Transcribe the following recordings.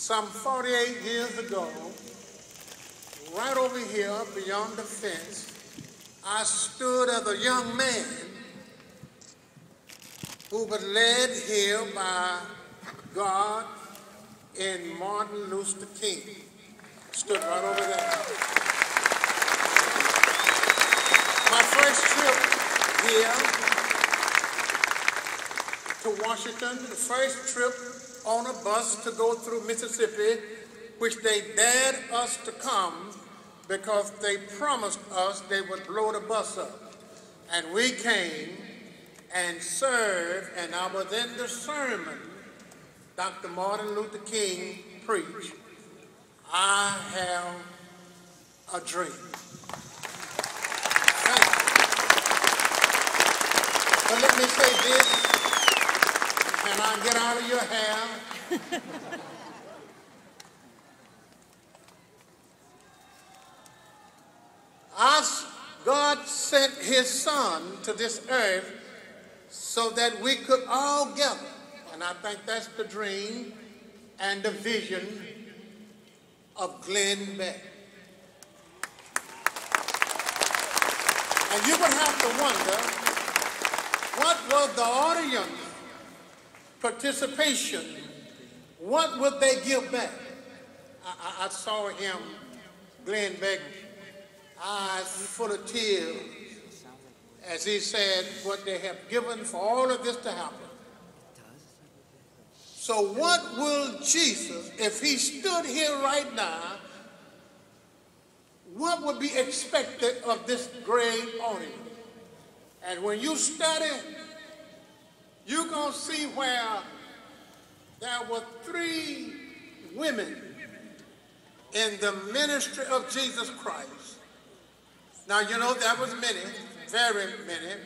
Some 48 years ago, right over here beyond the fence, I stood as a young man who was led here by God in Martin Luther King. Stood right over there. My first trip here to Washington, the first trip on a bus to go through Mississippi, which they dared us to come because they promised us they would blow the bus up. And we came and served, and I was in the sermon Dr. Martin Luther King preached, I have a dream. But let me say this. Can I get out of your hair? God sent his son to this earth so that we could all gather. And I think that's the dream and the vision of Glenn Beck. And you would have to wonder, what was the audience participation? What would they give back? I saw him, Glenn Beck, eyes full of tears, as he said what they have given for all of this to happen. So what will Jesus, if he stood here right now, what would be expected of this great audience? And when you study, you're going to see where there were 3 women in the ministry of Jesus Christ. Now, you know, there was many, very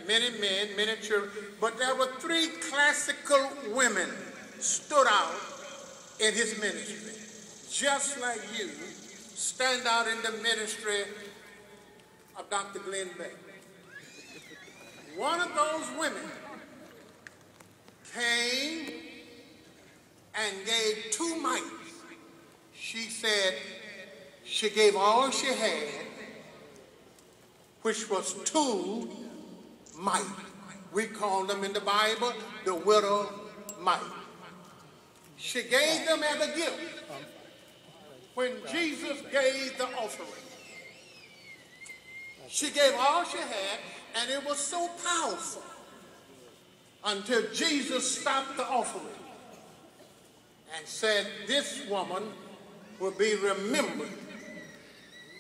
many men, many children, but there were 3 classical women stood out in his ministry, just like you stand out in the ministry of Dr. Glenn Beck. One of those women came and gave 2 mites. She said she gave all she had, which was 2 mites. We call them in the Bible the widow mite. She gave them as a gift when Jesus gave the offering. She gave all she had, and it was so powerful until Jesus stopped the offering and said, this woman will be remembered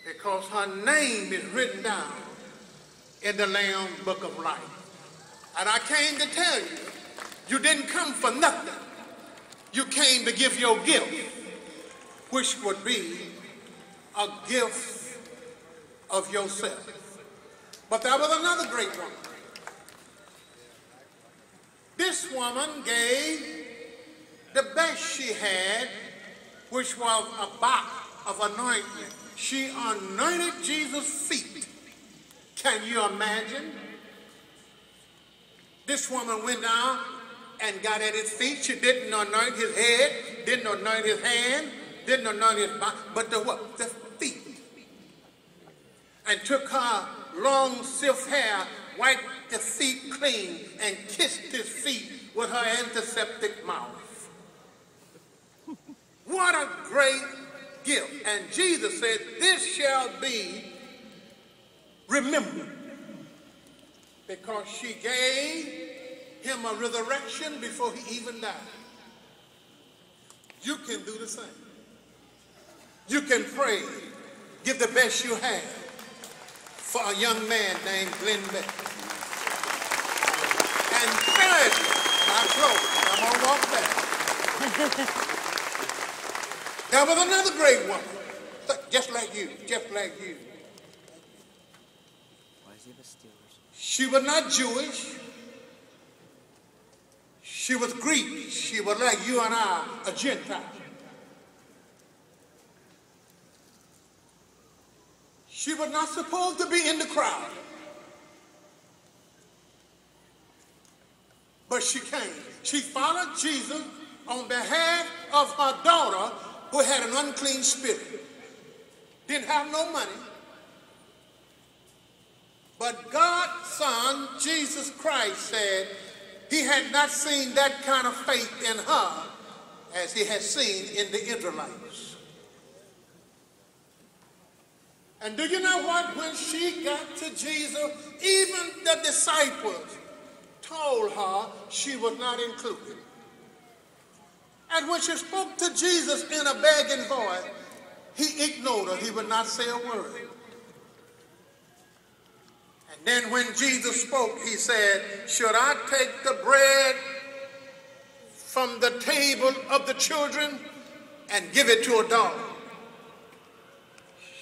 because her name is written down in the Lamb's Book of Life. And I came to tell you, you didn't come for nothing. You came to give your gift, which would be a gift of yourself. But there was another great woman. This woman gave the best she had, which was a box of anointment. She anointed Jesus' feet. Can you imagine? This woman went down and got at his feet. She didn't anoint his head, didn't anoint his hand, didn't anoint his body, but the what? The feet. And took her long silk hair, wiped the feet clean, and kissed his feet with her antiseptic mouth. What a great gift. And Jesus said, this shall be remembered, because she gave him a resurrection before he even died. You can do the same. You can pray, give the best you have for a young man named Glenn Beck. And thirdly, I close, I'm gonna walk back. There was another great woman, just like you, just like you. She was not Jewish. She was Greek. She was like you and I, a Gentile. She was not supposed to be in the crowd. But she came. She followed Jesus on behalf of her daughter who had an unclean spirit, didn't have no money, but God's Son, Jesus Christ, said he had not seen that kind of faith in her as he had seen in the Israelites. And do you know what? When she got to Jesus, even the disciples told her she was not included. And when she spoke to Jesus in a begging voice, he ignored her. He would not say a word. And then when Jesus spoke, he said, should I take the bread from the table of the children and give it to a dog?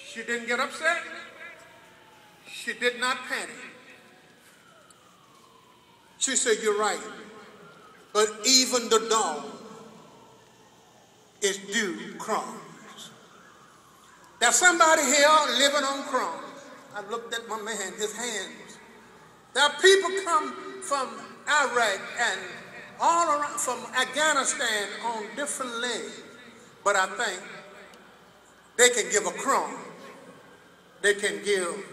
She didn't get upset. She did not panic. She said, you're right. But even the dog is due crumbs. There's somebody here living on crumbs. I looked at my man, his hands. There are people come from Iraq and all around, from Afghanistan on different legs. But I think they can give a crumb. They can give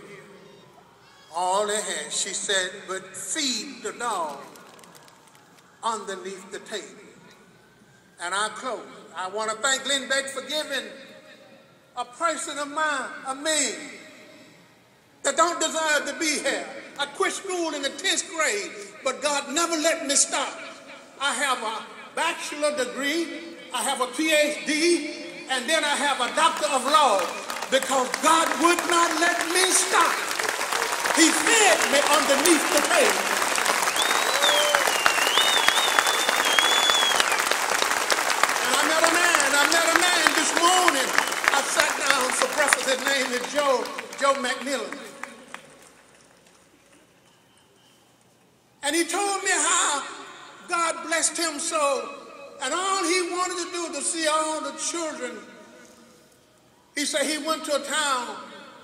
all they have. She said, but feed the dog underneath the table. And I close. I want to thank Glenn Beck for giving a person of mine, a man, that don't deserve to be here. I quit school in the 10th grade, but God never let me stop. I have a bachelor degree, I have a PhD, and then I have a doctor of laws, because God would not let me stop. He fed me underneath the table. And I met a man this morning. I sat down for breakfast. His name is Joe McMillan. And he told me how God blessed him so, and all he wanted to do to see all the children. He said he went to a town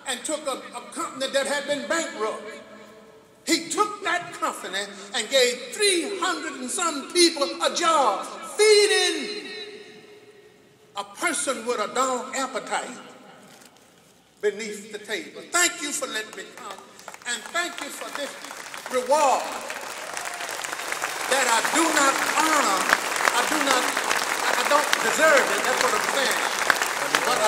and took a company that had been bankrupt. He took that company and gave 300 and some people a job, feeding a person with a dog appetite beneath the table. Thank you for letting me come, and thank you for this reward that I do not honor. I don't deserve it. That's what I'm saying. But